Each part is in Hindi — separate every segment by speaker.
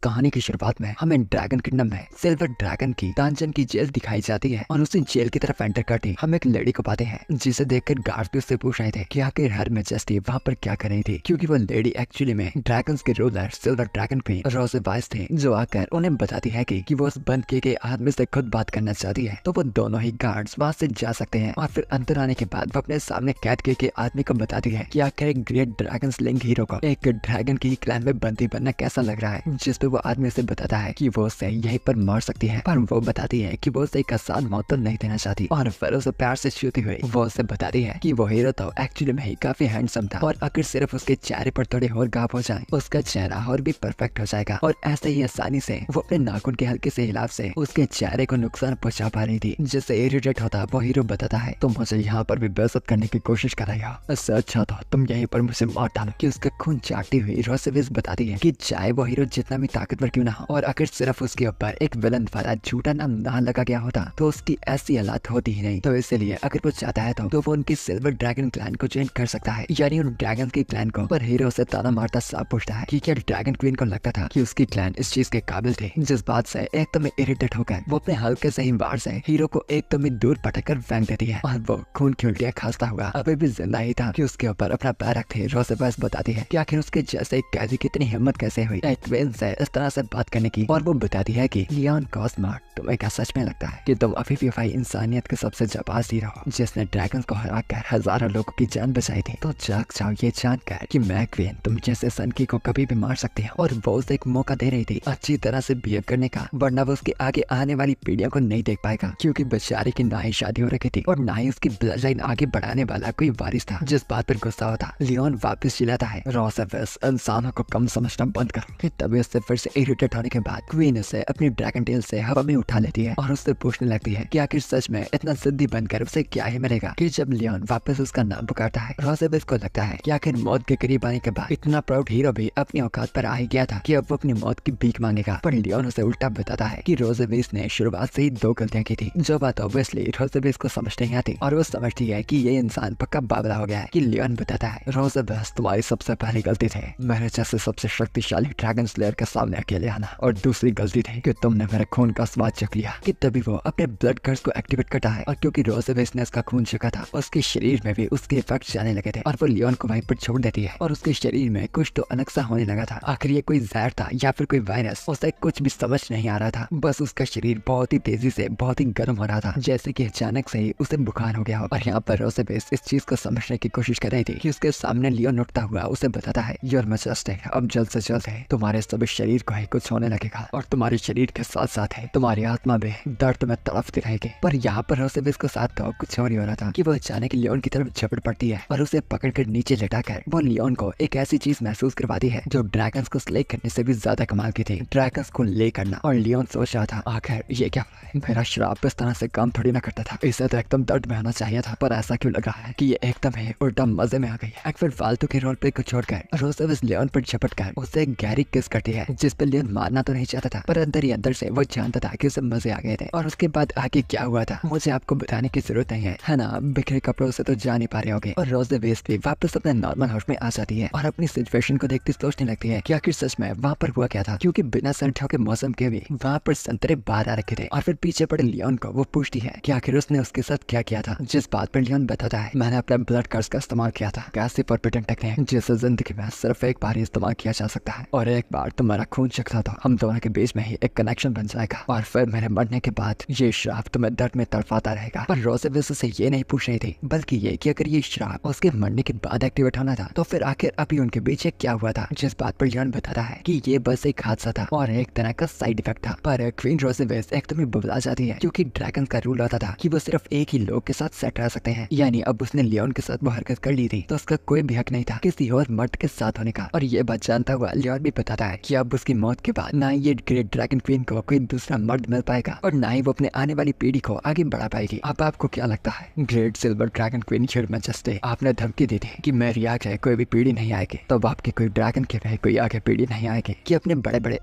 Speaker 1: कहानी की शुरुआत में हमें ड्रैगन किंगडम में सिल्वर ड्रैगन की तांजन की जेल दिखाई जाती है और उसी जेल की तरफ एंटर करते हम एक लेडी को पाते हैं जिसे देखकर गार्ड भी उससे पूछ रहे थे कि आखिर हर मैजेस्टी वहाँ पर क्या कर रही थी, क्योंकि वो लेडी एक्चुअली में ड्रैगन्स के रूलर सिल्वर ड्रैगन क्वीन रोज़ेवाइस थे, जो आकर उन्हें बताती है कि वो उस बंद किए गए आदमी से खुद बात करना चाहती है। तो वो दोनों ही गार्ड्स वहाँ से जा सकते हैं और फिर अंदर आने के बाद वो अपने सामने कैद किए गए आदमी को बताती है कि आखिर एक ग्रेट ड्रैगन स्लेइंग हीरो को एक ड्रैगन की क्लैन में बंदी बनना कैसा लग रहा है, जिस पे वो आदमी से बताता है कि वो उसे यहीं पर मार सकती है, पर वो बताती है कि वो उसे एक आसान मौत तो नहीं देना चाहती। और फिर उसे प्यार से छूती हुई वो उसे बताती है कि वो हीरो तो एक्चुअली में ही काफी हैंडसम था और अगर सिर्फ उसके चेहरे पर थोड़े और घाव हो जाए उसका चेहरा और भी परफेक्ट हो जाएगा। और ऐसे ही आसानी से वो अपने नाखून के हल्के से हिलाव से उसके चेहरे को नुकसान पहुंचा पा रही थी, जिससे इरिटेट होता वो हीरो बताता है तो मुझे यहाँ पर भी बेइज्जत करने की कोशिश कर रही हो, इससे अच्छा तो तुम यहीं पर मुझे मार डालो। कि उसका खून चाटती हुई रोज़ेवाइस बताती है कि चाहे वो हीरो जितना भी ताकतवर क्यों ना हो और अगर सिर्फ उसके ऊपर एक विलन वाला झूठा नाम ना लगा गया होता तो उसकी ऐसी हालत होती ही नहीं। तो इसलिए अगर वो चाहता है तो वो उनकी सिल्वर ड्रैगन क्लैन को ज्वाइन कर सकता है, यानी उन ड्रैगन की क्लैन को। पर हीरो से ताना मारता साफ पूछता है कि क्या ड्रैगन क्वीन को लगता था कि उसकी क्लैन इस चीज के काबिल थे, जिस बात से एकदम इरिटेट होकर वो अपने हल्के से ही वार से हीरो को एकदम ही दूर पटक कर फेंक देती है और वो खून की उल्टियां खांसता हुआ अभी भी जिंदा ही था कि उसके ऊपर अपना पैर रखते रोज़ेवाइस बताती है कि आखिर उसके जैसे एक कैदी की इतनी हिम्मत कैसे हुई एक क्वीन से इस तरह से बात करने की। और वो बताती है कि लियोन कॉस्मार्ट, तुम्हें क्या सच में लगता है कि तुम अभी भी भाई इंसानियत के सबसे जाबाज हीरो हो जिसने ड्रैगन को हराकर हजारों लोगों की जान बचाई थी? तो जाग जाओ ये जानकर कि मैं क्वीन तुम जैसे सनकी को कभी भी मार सकती है। और वो उसे एक मौका दे रही थी अच्छी तरह से बिहेव करने का, वरना वो उसके आगे आने वाली पीढ़ियों को नहीं देख पाएगा, क्योंकि बेचारे की ना ही शादी हो रखी थी और ना ही उसकी ब्लड लाइन आगे बढ़ाने वाला कोई वारिस था। जिस बात पर गुस्सा होता लियोन वापस चिल्लाता है, रोज़ेवाइस इंसानों को कम समझना बंद करो। तभी उससे फिर से इरिटेट होने के बाद क्वीन उसे अपनी ड्रैगन टेल से हवा में उठा लेती है और उससे पूछने लगती है कि आखिर सच में इतना जिद्दी बनकर उसे क्या ही मिलेगा। कि जब लियोन वापस उसका नाम पुकारता है रोज़ेवाइस को लगता है कि आखिर मौत के करीब आने के बाद इतना प्राउड हीरो भी अपनी औकात पर आ ही गया था कि अब वो अपनी मौत की भीख मांगेगा। पर लियोन उसे उल्टा बताता है कि रोज़ेवाइस ने शुरुआत से ही दो गलतियां की थी, जो बात ऑब्वियसली रोज़ेवाइस को समझ नहीं आती और वो समझती है कि ये इंसान पक्का बावला हो गया है। कि लियोन बताता है, रोज़ेवाइस तुम्हारी सबसे पहली गलती थी मेरे जैसे सबसे शक्तिशाली ड्रैगन स्लेयर के सामने अकेले आना, और दूसरी गलती थी कि तुमने मेरे खून का स्वाद चख लिया। कि तभी वो अपने ब्लड कर्स को एक्टिवेट करता है और क्योंकि रोज़ेवाइस ने उसका खून चखा था उसके शरीर में भी उसके इफेक्ट जाने लगे थे और वो लियोन को वहीं पर छोड़ देती है और उसके शरीर में कुछ तो अलग सा होने लगा था। आखिर ये कोई जहर था या फिर कोई वायरस, उसे कुछ भी समझ नहीं आ रहा था। बस उसका शरीर बहुत ही तेजी से बहुत ही गर्म हो रहा था, जैसे कि अचानक से ही उसे बुखार हो गया हो। और यहाँ पर रोज़ेवाइस इस चीज को समझने की कोशिश कर रही थी कि उसके सामने लियोन उठता हुआ उसे बताता है, योर मैजेस्टी अब जल्द से जल्द है तुम्हारे सभी शरीर को ही कुछ होने लगेगा और तुम्हारे शरीर के साथ साथ है तुम्हारी आत्मा भी दर्द में तड़पती रहेगी। पर यहाँ पर रोज़ेवाइस के साथ तो कुछ और ही हो रहा था कि वो अचानक लियोन की तरफ झपट पड़ती है और उसे पकड़कर नीचे लेटाकर वो लियोन को एक ऐसी चीज महसूस करवाती है जो ड्रैगन्स को स्ले करने से भी ज्यादा कमाल की थी, ड्रैगन्स को ले करना। और लियोन सोच रहा था आखिर ये क्या हो रहा है, मेरा श्राप इस तरह से काम थोड़ी ना करता था, इसे तो एकदम दर्द में आना चाहिए था, पर ऐसा क्यों लग रहा है कि ये एकदम ही उल्टा मजे में आ गई है। फिर फालतू के रोल प्ले को छोड़कर रोज़ेवाइस लियोन पर झपट कर उसे एक गहरी किस करती है, जिस पर लियोन मारना तो नहीं चाहता था पर अंदर ही अंदर से वो जानता था कि उसे मजे आ गए थे। और उसके बाद आगे क्या हुआ था मुझे आपको बताने की जरूरत नहीं है ना, बिखरे कपड़ों से तो जा नहीं पा रहे होगे। और रोज़ेवाइस भी वापस अपने नॉर्मल हाउस में आ जाती है और अपनी सिचुएशन को देखती सोचने लगती है कि आखिर सच में वहाँ पर हुआ क्या था, क्योंकि बिना सर्दियों के मौसम के भी वहाँ पर संतरे बाहर आ रखे थे। और फिर पीछे पड़े लियोन को वो पूछती है कि आखिर उसने उसके साथ क्या किया था, जिस बात पर लियोन बताता है, मैंने अपने ब्लड कर्स का इस्तेमाल किया था, कैसे फॉरबिडन टेक्निक जिसे जिंदगी में सिर्फ एक बार ही इस्तेमाल किया जा सकता है, और एक बार तुम्हारा खून चखता तो हम दोनों के बीच में ही एक कनेक्शन बन जाएगा और फिर मेरे मरने के बाद ये श्राप तुम्हें दर्द में तड़पाता रहेगा। पर रोज़ेवाइस से ये नहीं पूछ रही थी बल्कि ये कि अगर ये श्राप उसके मरने के बाद एक्टिवेट होना था तो फिर आखिर अभी उनके बीच क्या हुआ था, जिस बात पर लियोन बताता है कि ये बस एक हादसा था और एक तरह का साइड इफेक्ट था। पर क्वीन रोज़ेवाइस एकदम ही बबला जाती है क्योंकि ड्रैगन का रूल होता था कि वो सिर्फ एक ही लोग के साथ सेट रह सकते हैं, यानी अब उसने लियोन के साथ वो हरकत कर ली थी तो उसका कोई भी हक नहीं था किसी और मर्द के साथ होने का। और ये बात जानता हुआ लियोन भी बताता है कि अब उसकी मौत के बाद ना ये ग्रेट ड्रैगन क्वीन को कोई दूसरा मर्द मिल पाएगा और ना ही वो अपने आने वाली पीढ़ी को आगे बढ़ा पाएगी। अब आपको क्या लगता है great silver dragon queen your majesty, आपने धमकी दी थी कि मेरी आगे कोई भी पीढ़ी नहीं आएगी, तब आपकी कोई ड्रैगन के वह कोई आगे पीढ़ी नहीं आएगी कि अपने बड़े बड़े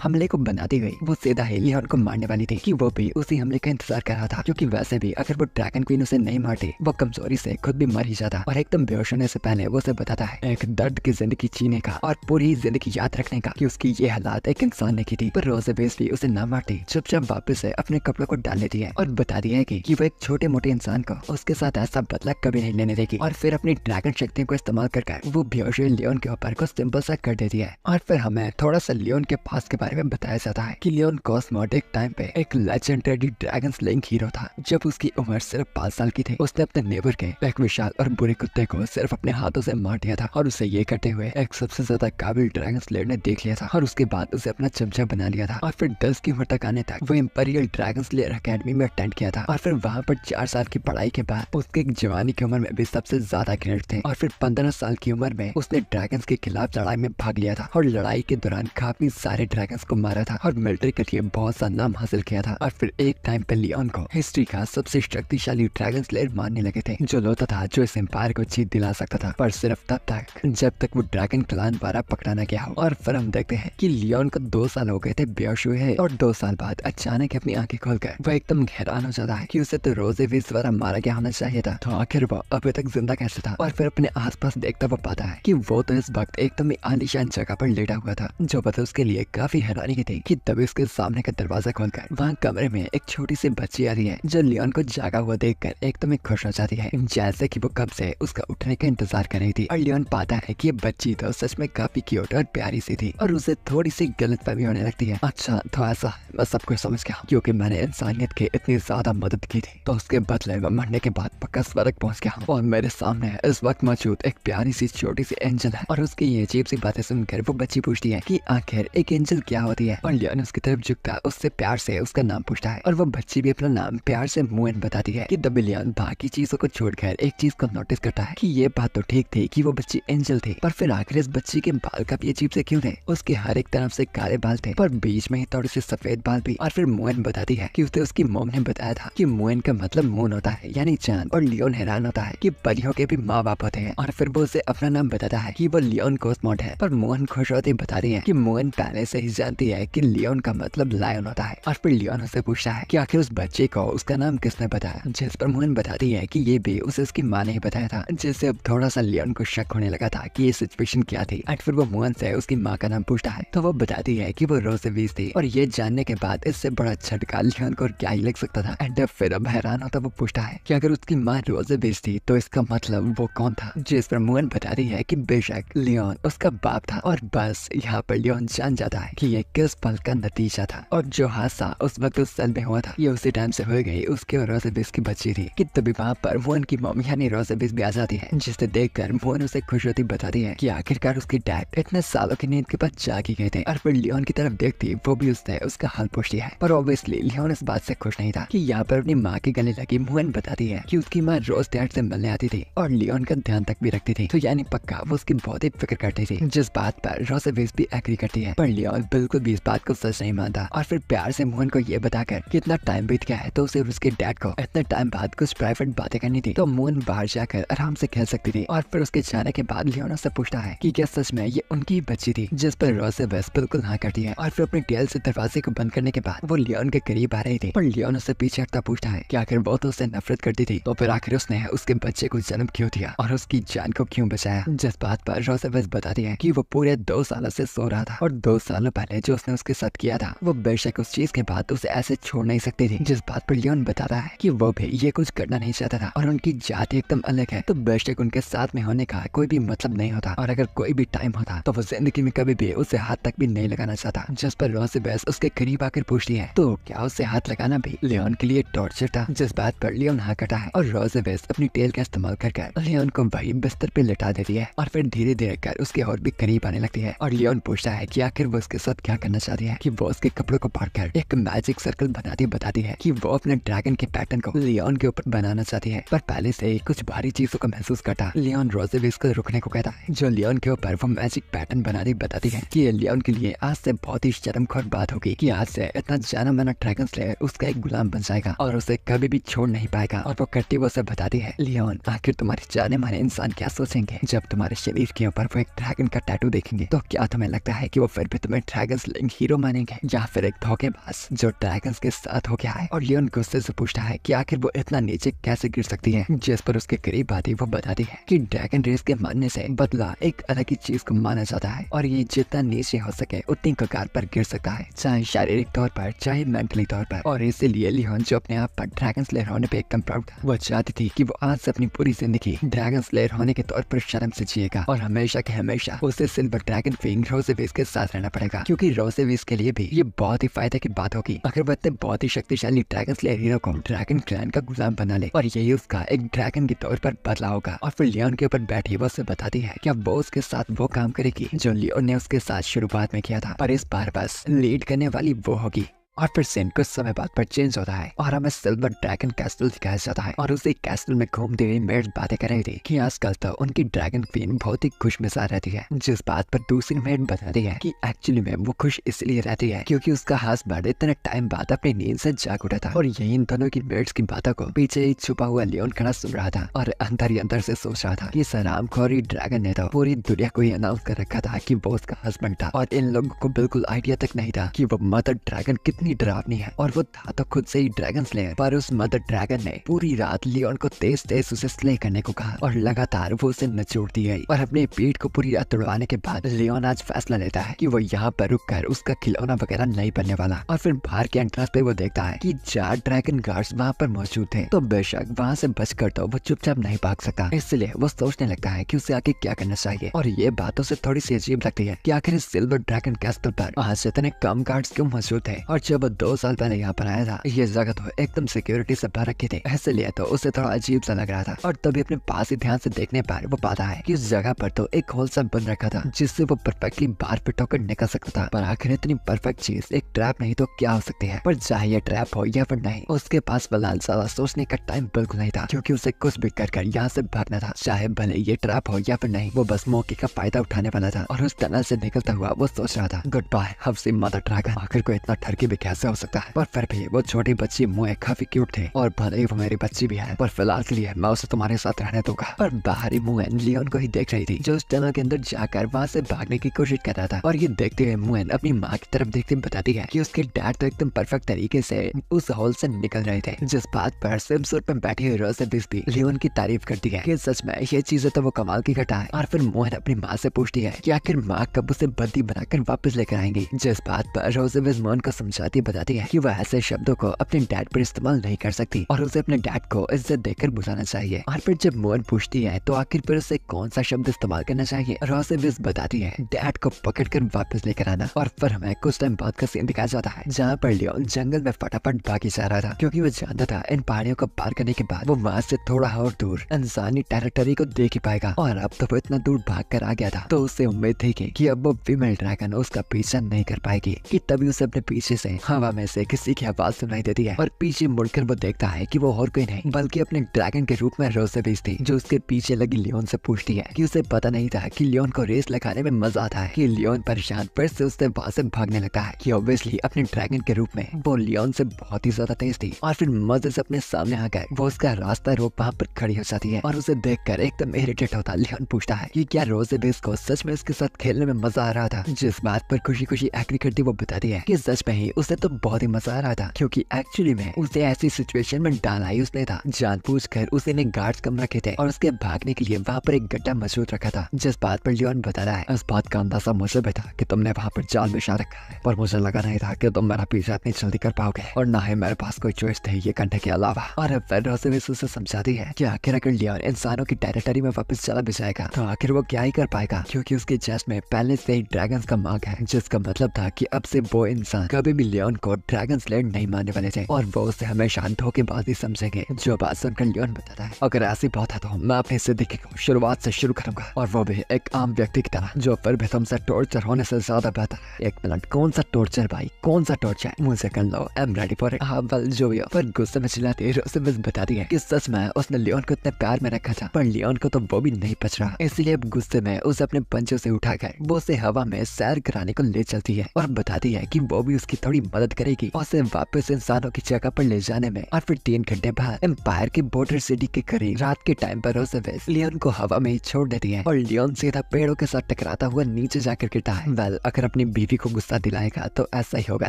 Speaker 1: हमले को बनाती हुई वो सीधा ही लियोन को मारने वाली थी कि वो भी उसी हमले का इंतजार कर रहा था, क्योंकि वैसे भी अगर वो ड्रैगन क्वीन उसे नहीं मारती वो कमजोरी से खुद भी मर ही जाता। और एकदम बेहोश होने से पहले वो उसे बताता है एक दर्द की जिंदगी जीने का और पूरी जिंदगी याद रखने का कि उसकी ये हालात एक इंसान ने की थी, पर रोजेबेस भी उसे ना मारती, चुपचाप वापस से अपने कपड़ों को डाल लेती है और बता दिया है कि वो एक छोटे मोटे इंसान को उसके साथ ऐसा बदला कभी नहीं लेने देगी। और फिर अपनी ड्रैगन शक्तियों को इस्तेमाल कर वो बेहोश हुए लियोन के ऊपर को सिंपल सा कर देती है। और फिर हमें थोड़ा सा लियोन के पास के बारे में बताया जाता है कि लियोन कॉस्मोड एक टाइम पे एक लेजेंडरी ड्रैगन स्लेइंग हीरो था। जब उसकी उम्र सिर्फ 5 साल की थी, उसने अपने नेबर के एक विशाल और बुरे कुत्ते को सिर्फ अपने हाथों से मार दिया था और उसे ये करते हुए एक सबसे ज्यादा काबिल ड्रैगन स्लेयर ने देख लिया था और उसके बाद उसे अपना चमचा बना लिया था। और फिर 10 की उम्र तक आने तक वो इंपीरियल ड्रैगन स्लेयर अकेडमी में अटेंड किया था। और फिर वहाँ पर 4 साल की पढ़ाई के बाद उसके एक जवानी की उम्र में भी सबसे ज्यादा ग्रेड थे। और फिर 15 साल की उम्र में उसने ड्रैगन्स के खिलाफ लड़ाई में भाग लिया था और लड़ाई के दौरान काफी सारे ड्रैगन्स को मारा था और मिलिट्री के लिए बहुत सा नाम हासिल किया था। और फिर एक टाइम पे लियोन को हिस्ट्री का सबसे शक्तिशाली ड्रैगन स्लेयर मानने लगे थे, जो लोता था जो इस एम्पायर को जीत दिला सकता था, पर सिर्फ तब तक जब तक वो ड्रैगन क्लान द्वारा पकड़ा न गया हो। और फिर हम देखते हैं कि लियोन को 2 साल हो गए थे बेहोश हुए और 2 साल बाद अचानक अपनी आंखें खोलकर वो एकदम हैरान हो जाता है कि उसे तो रोजेविस द्वारा मारा गया होना चाहिए था, तो आखिर वो अभी तक जिंदा कैसे था। और फिर अपने आसपास देखता वो पाता है कि वो तो इस वक्त एकदम ही आलीशान जगह पर लेटा हुआ था, जो पता उसके लिए काफी हैरानी की थी कि तभी उसके सामने का दरवाजा खोलकर वहाँ कमरे में एक छोटी सी बच्ची आ रही है, जो लियोन को जागा हुआ देखकर एकदम ही खुश हो जाती है, जैसे कि वो कब से उसका उठने का इंतजार कर रही थी। और लियोन पाता है कि ये बच्ची तो सच में काफी क्यूट और प्यारी सी थी और उसे थोड़ी सी गलतफहमी होने लगती है। अच्छा तो ऐसा मैं सब कुछ समझ गया, क्योंकि मैंने इंसानियत की इतनी ज्यादा मदद की थी, तो उसके बदले में मरने के बाद पक्का स्वर्ग पहुंच गया और मेरे सामने इस वक्त मौजूद एक प्यारी सी छोटी सी एंजल है। और उसकी ये अजीब सी बातें सुनकर वो बच्ची पूछती है कि आखिर एक एंजल क्या होती है। और लियोन उसकी तरफ झुकता उससे प्यार से उसका नाम पूछता है और वो बच्ची भी अपना नाम प्यार से मुएन बताती है कि तब लियोन बाकी चीजों को छोड़कर एक चीज को नोटिस करता है कि ये बात तो ठीक थी कि वो बच्ची एंजल थी, पर फिर आखिर इस बच्ची के बाल कभी अजीब से क्यों थे। उसके हर एक तरफ से काले बाल थे पर बीच में ही थोड़े से सफेद बाल भी। और फिर मुएन बताती है कि उसे उसकी मॉम ने बताया था कि मुएन का मतलब मून होता है यानी चांद। और लियोन हैरान होता है कि परियों के भी माँ बाप होते हैं। और फिर वो उसे अपना नाम बताता है कि वो लियोन कॉस्मोड है, पर मोहन खुश होते बता रही है कि मोहन पहले से ही जानती है कि लियोन का मतलब लायन होता है। और फिर लियोन उसे पूछता है कि आखिर उस बच्चे को उसका नाम किसने बताया, जिस पर मोहन बताती है कि ये भी उसे उसकी माँ ने ही बताया था, जिससे अब थोड़ा सा लियोन को शक होने लगा था कि ये सिचुएशन क्या थी। और फिर वो मोहन से उसकी माँ का नाम पूछता है तो वो बताती है कि वो रोजेविस थी। और ये जानने के बाद इससे बड़ा झटका लियोन को क्या ही लग सकता था। एंड फिर अब हैरान होता वो पूछता है कि अगर उसकी माँ रोजेविस थी तो इसका मतलब वो कौन था, जिस पर मोहन बताती है कि बेशक लियोन उसका बाप था। और बस यहाँ पर लियोन जान जाता है कि ये किस पल का नतीजा था और जो हादसा उस वक्त उस सेल में हुआ था ये उसी टाइम से हो गई उसके और रोजेविस की बच्ची थी। कि तभी वहाँ पर मोहन की मम्मी यानी रोजेविस भी आ जाती है, जिसे देखकर मोहन उसे खुश होती बताती है कि आखिरकार उसकी डैड इतने सालों की नींद के बाद जाग गए थे। और फिर लियोन की तरफ देखती वो भी उससे उसका हाल पूछती है, पर ऑब्वियसली लियोन इस बात से खुश नहीं था कि यहाँ पर अपनी माँ के गले लगी। मोहन बताती है कि उसकी माँ रोज डैड से मिलने आती थी और लियोन का ध्यान तक भी रखती थी, तो यानी पक्का वो उसकी बहुत ही फिक्र करती थी, जिस बात पर रोजेविस भी एग्री करती है। पर लियोन बिल्कुल भी इस बात को सच नहीं मानता और फिर प्यार से मोहन को ये बताकर कितना टाइम बीत गया है तो उसे उसके डैड को इतने टाइम बाद कुछ प्राइवेट बातें करनी थी, तो मोहन बाहर जाकर आराम से खेल सकती थी। और फिर उसके जाने के बाद लियोन से पूछता है कि क्या सच में ये उनकी बच्ची थी, जिस पर रोजेविस बिल्कुल हाँ करती है। और फिर अपने टेल से दरवाजे को बंद करने के बाद वो लियोन के करीब आ रही थी, पर लियोन उससे पीछे हटता पूछता है कि आखिर वो तो उससे नफरत करती थी, तो फिर आखिर उसने उसके बच्चे को जन्म क्यों दिया और उसकी जान को क्यों बचाया। जिस बात पर रोजेविस बताती है कि वो पूरे 2 सालों से सो रहा था और 2 सालों पहले जो उसने उसके साथ किया था वो बेशक उस चीज के बाद उसे ऐसे छोड़ नहीं सकती थी। जिस बात पर लियोन बताता है कि वो भी ये कुछ करना नहीं चाहता था और उनकी जाति एकदम अलग है, तो बेशक उनके साथ में होने का कोई भी मतलब नहीं होता और अगर कोई भी टाइम होता तो वो जिंदगी में कभी भी उसे हाथ तक भी नहीं लगाना चाहता। जिस पर रोजेविस उसके करीब आकर पूछती है तो क्या उसे हाथ लगाना भी लियोन के लिए टॉर्चर था। जिस बात पर लियोन हाँ करता है और रोजेविस अपनी टेल का इस्तेमाल कर लियोन को वही बिस्तर पे लिटा देती है और फिर धीरे धीरे कर उसके और भी करीब आने लगती है। और लियोन पूछता है कि आखिर वो उसके साथ क्या करना चाहती है, कि वो उसके कपड़ों को फाड़कर एक मैजिक सर्कल बनाती बताती है कि वो अपने ड्रैगन के पैटर्न को लियोन के ऊपर बनाना चाहती है। पर पहले से ही कुछ भारी चीजों को महसूस करता लियोन रोजेविस को रुकने को कहता है, जो लियोन के ऊपर वो मैजिक पैटर्न बनाती बताती है कि लियोन के लिए आज से बहुत ही शर्मखोर बात होगी कि आज से इतना जाना माना ड्रैगन स्लेयर उसका एक गुलाम बन जाएगा और उसे कभी भी छोड़ नहीं पाएगा। और वो करती वो से बताती है, लियोन आखिर तुम्हारे जाने माने इंसान क्या सोचेंगे जब तुम्हारे शरीर के ऊपर वो एक ड्रैगन का टैटू देखेंगे, तो क्या तुम्हें लगता है कि वो फिर भी तुम्हें ड्रैगन स्लेइंग हीरो मानेंगे या फिर एक धोखेबाज जो ड्रैगन्स के साथ हो गया है। और लियोन गुस्से से पूछता है कि आखिर वो इतना नीचे कैसे गिर सकती है। जिस पर उसके करीब आती वो बताती है कि ड्रैगन रेस के मानने से बदला एक अलग ही चीज को माना जाता है और ये जितना नीच नीचे हो सके उतनी कगार पर गिर सकता है, चाहे शारीरिक तौर पर चाहे मेंटली तौर पर। और इसीलिए लियोन जो अपने आप पर ड्रैगन स्लेयर होने पे एकदम प्राउड था, वो चाहती थी कि वो आज से अपनी पूरी जिंदगी ड्रैगन स्लेयर होने के तौर पर शर्म से जिएगा और हमेशा के हमेशा उसे सिल्वर ड्रैगन किंग रोजेविस के साथ रहना पड़ेगा, क्योंकि रोजेविस के लिए भी ये बहुत ही फायदे की बात होगी अगर वो इतने बहुत ही शक्तिशाली ड्रैगन स्लेयर हीरो को ड्रैगन क्लैन का गुलाम बना ले, और यही उसका एक ड्रैगन के तौर पर बदला होगा। और फिर लियोन के ऊपर बैठी वो उसे बताती है कि अब वो उसके साथ वो काम करेगी जो लियोन ने उसके साथ शुरुआत में किया था, पर इस बार बस लीड करने वाली वो होगी। और फिर सीन कुछ समय बाद पर चेंज होता है और हमें सिल्वर ड्रैगन कैसल दिखाया जाता है, और उसी कैसल में घूमते हुए मेड बातें कर रही थी कि आजकल तो उनकी ड्रैगन क्वीन बहुत ही खुश मिजाज रहती है, जिस बात पर दूसरी मेड बताती है कि एक्चुअली में वो खुश इसलिए रहती है क्योंकि उसका हस्बैंड इतने टाइम बाद अपनी नींद से जाग उठा था। और यही इन दोनों की मेड्स की बातों को पीछे ही छुपा हुआ लियोन खड़ा सुन रहा था और अंदर ही अंदर से सोच रहा था कि सरामखोरी ड्रैगन ने तो पूरी दुनिया को ही अनाउंस कर रखा था कि वो उसका हस्बैंड था, और इन लोगों को बिल्कुल आइडिया तक नहीं था कि वो मदर ड्रैगन कितनी डरावनी है, और वो था तो खुद से ही ड्रैगन स्लेयर। पर उस मदर ड्रैगन ने पूरी रात लियोन को तेज तेज उसे स्ले करने को कहा और लगातार वो उसे नचोड़ती गई। और अपने पीठ को पूरी रात तुड़वाने के बाद लियोन आज फैसला लेता है कि वो यहाँ पर रुककर उसका खिलौना वगैरह नहीं बनने वाला। और फिर बाहर के एंट्रेंस पे वो देखता है कि 4 ड्रैगन गार्ड्स वहाँ पर मौजूद थे, तो बेशक वहाँ से बचकर तो वो चुपचाप नहीं भाग सकता, इसलिए वो सोचने लगता है कि उसे आगे क्या करना चाहिए। और ये बातों से थोड़ी सी अजीब लगती है कि आखिर इस सिल्वर ड्रैगन कैसल पर आज इतने कम गार्ड्स क्यों मौजूद थे, और जब 2 साल पहले यहाँ पर आया था ये जगह तो एकदम सिक्योरिटी से भर रखी थी, इसलिए तो उसे थोड़ा अजीब सा लग रहा था। और तभी अपने पास ही ध्यान से देखने पर वो पाता है कि उस जगह पर तो एक होल सा बन रखा था जिससे वो परफेक्टली बाहर फिट होकर निकल सकता था। पर आखिर इतनी परफेक्ट चीज एक ट्रैप नहीं तो क्या हो सकती है। पर चाहे ये ट्रैप हो या फिर नहीं, उसके पास फिलहाल ज्यादा सोचने का टाइम बिल्कुल नहीं था, क्योंकि उसे कुछ भी कर यहाँ से भागना था। चाहे भले ये ट्रैप हो या फिर नहीं, वो बस मौके का फायदा उठाने वाला था। और उस टनल से निकलता हुआ वो सोच रहा था, गुड बाय हफ्सी मदर ड्रैगन, आखिर को इतना ठरकी भी कैसे हो सकता है। पर फिर भी वो छोटी बच्ची मुझे काफी क्यूट थे, और भले ही वो मेरी बच्ची भी है, पर फिलहाल के लिए मैं उसे तुम्हारे साथ रहने दूंगा। और बाहरी मुएन लियोन को ही देख रही थी जो उस टनल के अंदर जाकर वहाँ से भागने की कोशिश कर रहा था। और ये देखते हुए मुएन अपनी माँ की तरफ देखते बताती है कि उसके डैड तो एकदम परफेक्ट तरीके से उस होल से निकल रहे थे, जिस बात पर स्विमसूट में बैठी हुई रोजेविस भी लियोन की तारीफ करती है कि सच में ये चीजें तो वो कमाल की घटा है। और फिर मुएन अपनी माँ से पूछती है कि आखिर माँ कब उसे बंदी बनाकर वापस लेकर आएंगी, जिस बात पर रोजेविस मुएन को समझाती बताती है कि वह ऐसे शब्दों को अपने डैड पर इस्तेमाल नहीं कर सकती और उसे अपने डैड को इज्जत देकर बुलाना चाहिए। और फिर जब मुएन पूछती है तो आखिर फिर उसे कौन सा शब्द इस्तेमाल करना चाहिए, रोजेविस बताती है डैड को पकड़कर वापस लेकर आना। और फिर हमें कुछ टाइम बाद का सीन दिखाया जाता है जहाँ पर लियोन जंगल में फटाफट भागी जा रहा था, क्योंकि वो जानता था इन पहाड़ियों को पार करने के बाद वो वहाँ से थोड़ा और दूर इंसानी टेरिटरी को देख ही पाएगा। और अब तो वो इतना दूर भाग कर आ गया था, तो उसे उम्मीद थी कि अब वो फीमेल ड्रैगन उसका पीछा नहीं कर पाएगी। कि तभी उसे अपने पीछे से हवा में से किसी की आवाज सुनाई देती है, और पीछे मुड़कर वो देखता है कि वो और कोई नहीं बल्कि अपने ड्रैगन के रूप में रोजेविस थी, जो उसके पीछे लगी लियोन से पूछती है कि उसे पता नहीं था कि लियोन को रेस लगाने में मजा आता है। कि लियोन परेशान फिर से उससे वहां से भागने लगता है कि ऑब्वियसली अपने ड्रैगन के रूप में वो लियोन से बहुत ही ज्यादा तेज थी। और फिर मजे से अपने सामने आकर वो उसका रास्ता रोक वहाँ पर खड़ी हो जाती है, और उसे देखकर एकदम इरिटेट होता लियोन पूछता है कि क्या रोजेविस को सच में उसके साथ खेलने में मजा आ रहा था, जिस बात पर खुशी खुशी एग्री करती वो बताती है कि सच में ही उसे तो बहुत ही मजा आ रहा था, क्योंकि एक्चुअली में उसे ऐसी सिचुएशन में डाला ही उसने था। जानबूझकर उसे ने गार्ड्स कम रखे थे और उसके भागने के लिए वहाँ पर एक गड्ढा मौजूद रखा था, जिस बात पर लियोन बता रहा है इस बात का अंदाजा मुझे भी था कि तुमने वहाँ पर जाल बिछा रखा है, पर मुझे लगा नहीं था कि तुम मेरा पीछा इतनी जल्दी कर पाओगे, और ना ही मेरे पास कोई चॉइस थी ये करने के अलावा। और फिर रोजेविस उसे समझाती है कि आखिर अगर लियोन इंसानों की टेरिटरी में वापस चला भी जाएगा तो आखिर वो क्या ही कर पाएगा, क्योंकि उसके चेस्ट में पहले से ही ड्रैगन्स का मार्क है, जिसका मतलब था कि अब से वो इंसान कभी भी लियोन को ड्रैगन स्लेयर नहीं मारने वाले थे, और वो उसे हमेशा धोखेबाजी समझेंगे। जो बात सुनकर लियोन बताता है अगर ऐसी बात है तो मैं अपनी जिंदगी को शुरुआत से शुरू करूंगा, और वो भी एक आम व्यक्ति की तरह, जो फिर भी तुमसे टॉर्चर होने से ज्यादा बेहतर है। 1 मिनट, कौन सा टॉर्चर भाई, कौन सा टॉर्चर, मुझे कर लो, I am ready for it. हाँ वेल जो भी हो। पर गुस्से में चिल्लाती रोजेविस बताती है कि सच में उसने लियोन को इतने प्यार में रखा था, पर लियोन को तो वो भी नहीं बच रहा, इसलिए अब गुस्से में उसे अपने पंजों से उठाकर वो उसे हवा में सैर कराने को ले चलती है, और बताती है कि वो भी उसकी थोड़ी मदद करेगी और उसे वापस इंसानों की जगह पर ले जाने में। और फिर 3 घंटे बाद एम्पायर के बॉर्डर सिटी के करीब रात के टाइम पर रोजेविस लियोन को हवा में ही छोड़ देती है, और लियोन सीधा पेड़ों के साथ टकराता हुआ नीचे जाकर गिरता है। वेल अगर अपनी बीवी को गुस्सा दिलाएगा तो ऐसा ही होगा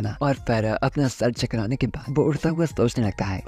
Speaker 1: ना। और फिर अपना सर चकराने के बाद वो उड़ता हुआ सोचने लगता है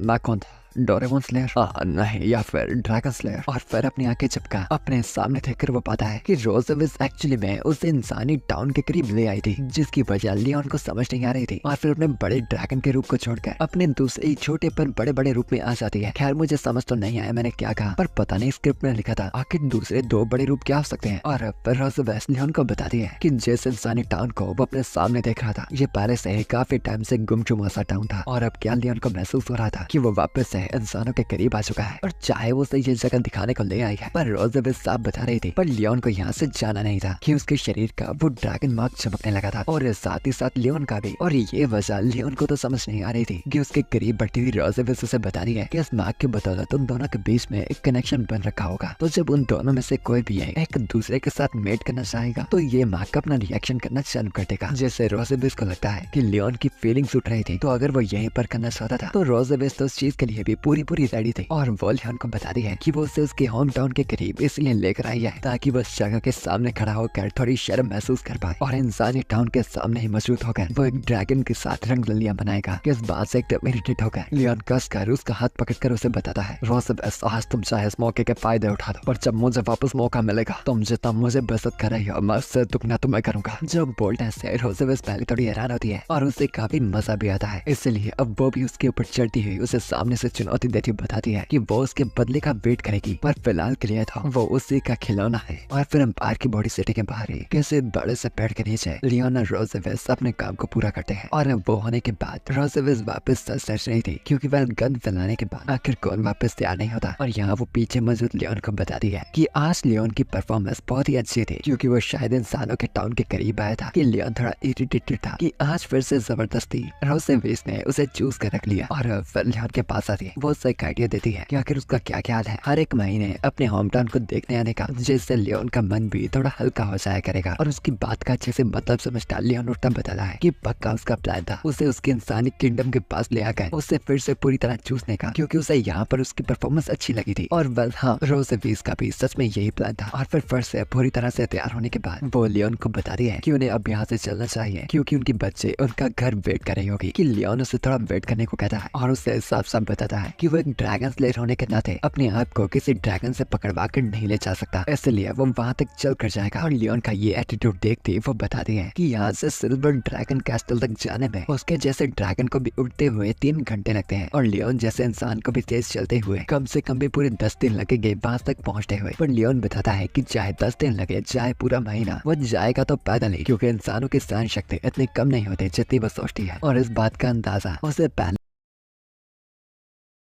Speaker 1: मैं कौन था डोरेमोन स्लेयर नहीं, या फिर ड्रैगन स्लेयर। और फिर अपनी आंखें झपका अपने सामने देखकर वो पाता है कि रोज़ेविस एक्चुअली में उस इंसानी टाउन के करीब ले आई थी, जिसकी वजह लियोन को समझ नहीं आ रही थी। और फिर अपने बड़े ड्रैगन के रूप को छोड़कर अपने दूसरे ही छोटे पर बड़े बड़े रूप में आ जाती है। खैर मुझे समझ तो नहीं आया मैंने क्या कहा, पर पता नहीं स्क्रिप्ट में लिखा था आखिर दूसरे दो बड़े रूप क्या हो सकते हैं। और फिर रोज़ेविस लियोन को बताती है कि जिस इंसानी टाउन को वो अपने सामने देख रहा था, ये पहले से ही काफी टाइम से गुमसुमा सा टाउन था। और अब क्या लियोन को महसूस हो रहा था कि वो वापस से इंसानों के करीब आ चुका है। और चाहे वो उसे ये जगह दिखाने को ले आई है, पर रोज़ेविस साफ बता रही थी पर लियोन को यहाँ से जाना नहीं था कि उसके शरीर का वो ड्रैगन मार्क चमकने लगा था, और साथ ही साथ लियोन का भी। और ये वजह लियोन को तो समझ नहीं आ रही थी कि उसके करीब बढ़ती हुई रोज़ेविस उसे बता रही है कि इस मार्क के बदौलत उन दोनों के बीच में एक कनेक्शन बन रखा होगा। तो जब उन दोनों में से कोई भी एक दूसरे के साथ मेट करना चाहेगा तो ये मार्क अपना रिएक्शन करना चालू कर देगा। जैसे रोज़ेविस को लगता है कि लियोन की फीलिंग्स उठ रही थी, तो अगर वो यहीं पर करना चाहता था तो रोज़ेविस तो उस चीज के लिए भी पूरी रेडी थी। और वो लियोन को बता दी है कि वो उसे उसके होम टाउन के करीब इसलिए लेकर आई है ताकि वो उस जगह के सामने खड़ा होकर थोड़ी शर्म महसूस कर पाए, और इंसानी टाउन के सामने ही मौजूद होकर वो एक ड्रैगन के साथ रंग ललियां बनाएगा। इस बात से एकदम इरिटेट होकर लियोन कसकर उसका हाथ पकड़कर उसे बताता है, रोज़ेविस आज तुम चाहे इस मौके के फायदे उठा दो, पर जब मुझे वापस मौका मिलेगा तुम जितना मुझे बेइज्जत कर रही हो मैं उससे दुगना तुम्हें करूंगा। जब बोलने से रोज़ेविस पहले थोड़ी हैरान होती है और उसे काफी मजा भी आता है, इसलिए अब वो भी उसके ऊपर चढ़ती हुई उसे सामने से चुनौती देती बताती है कि वो उसके बदले का वेट करेगी, पर फिलहाल के लिए तो वो उसी का खिलौना है। और फिर एम्पायर की बॉडी सिटी के बाहर ही किसी बड़े से पेड़ के नीचे लियोन और रोज़ेविस अपने काम को पूरा करते हैं। और वो होने के बाद रोज़ेविस वापस सच रही थी, क्योंकि वह गन फैलाने के बाद आखिर कौन वापस तैयार नहीं होता। और यहाँ वो पीछे मौजूद लियोन को बताती है कि आज लियोन की परफॉर्मेंस बहुत ही अच्छी थी, क्योंकि वो शायद इंसानों के टाउन के करीब आया था कि लियोन थोड़ा इरिटेटेड था कि आज फिर से जबरदस्ती रोज़ेविस ने उसे चूज कर रख लिया। और फिर लियोन के पास आती है, वो उसे एक आइडिया देती है कि आखिर उसका क्या ख्याल है हर एक महीने अपने होम टाउन को देखने आने का, जिससे लियोन का मन भी थोड़ा हल्का हो जाया करेगा। और उसकी बात का अच्छे से मतलब समझता लियोन उठता बताता है कि पक्का उसका प्लान था उसे उसके इंसानी किंगडम के पास ले आकर उसे फिर से पूरी तरह चूसने का, क्योंकि उसे यहाँ पर उसकी परफॉर्मेंस अच्छी लगी थी। और वेल हाँ, रोज़ेविस का भी सच में यही प्लान था। और फिर से पूरी तरह से तैयार होने के बाद वो लियोन को बता रही है कि उन्हें अब यहाँ से चलना चाहिए, क्योंकि उनके बच्चे उनका घर वेट कर रही होगी। कि लियोन उसे थोड़ा वेट करने को कहता है और उसे साफ साफ बताता है कि वो एक ड्रैगन स्लेयर होने के नाते अपने आप को किसी ड्रैगन से पकड़वा कर नहीं ले जा सकता, इसलिए वो वहाँ तक चल कर जाएगा। और लियोन का ये एटीट्यूड देखते वो बताती है कि यहाँ से सिल्वर ड्रैगन कैस्टल तक जाने में उसके जैसे ड्रैगन को भी उड़ते हुए 3 घंटे लगते हैं, और लियोन जैसे इंसान को भी तेज चलते हुए कम से कम भी पूरे 10 दिन लगेंगे वहां तक पहुँचते हुए। पर लियोन बताता है कि चाहे 10 दिन लगे चाहे पूरा महीना, वो जाएगा तो पैदल ही, क्योंकि इंसानों की सहन शक्ति इतनी कम नहीं होती जितनी वो सोचती है। और इस बात का अंदाजा उसे पहले